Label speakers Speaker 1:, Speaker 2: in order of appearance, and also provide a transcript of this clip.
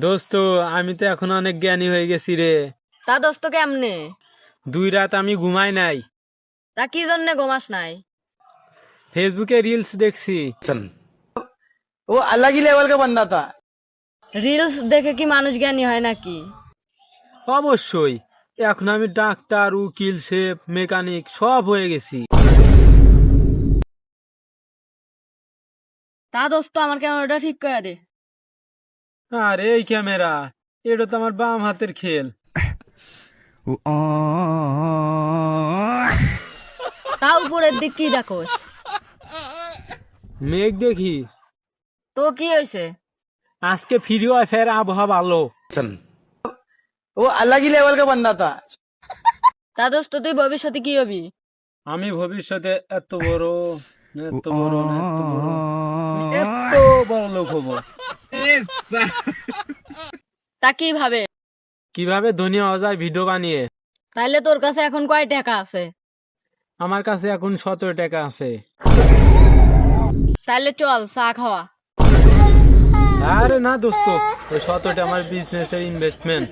Speaker 1: দোস্ত আমি তো এখন অনেক জ্ঞানী হয়ে গেছি রে।
Speaker 2: তা দোস্ত কেমনে?
Speaker 1: 2 রাত আমি ঘুমাই নাই,
Speaker 2: তা কি জন্যে ঘুমাস নাই?
Speaker 1: ফেসবুকে রিলস দেখছি।
Speaker 3: वो अलग ही लेवल का बंदा था।
Speaker 2: রিলস দেখে কি মানুষ জ্ঞানী হয় নাকি?
Speaker 1: অবশ্যই, এখন আমি ডাক্তার, উকিল, শেফ, মেকানিক সব হয়ে গেছি।
Speaker 2: তা দোস্ত আমার ক্যামেরাটা ঠিক করে দে।
Speaker 1: আর এই ক্যামেরা, এটা তো আমার বাম হাতের খেল।
Speaker 2: তা উপরের দিক কি দেখোস?
Speaker 1: মেঘ দেখি।
Speaker 2: তো কি হয়েছে?
Speaker 1: আজকে ফ্রি ওয়াইফাই এর আবহাওয়া ভালো।
Speaker 3: वो अलग ही लेवल का बंदा था।
Speaker 2: তা দোস্ত তুই ভবিষ্যতে কি হবি?
Speaker 1: আমি ভবিষ্যতে এত বড় লোক হবো।
Speaker 2: তা কিভাবে?
Speaker 1: কিভাবে ধনী হওয়া যায় ভিডিও বানিয়ে।
Speaker 2: তাইলে তোর কাছে এখন কয় টাকা আছে?
Speaker 1: আমার কাছে এখন 17 টাকা আছে।
Speaker 2: তাইলে চল চা খাওয়া।
Speaker 1: আরে না দোস্ত, ওই 17টা আমার বিজনেসের ইনভেস্টমেন্ট।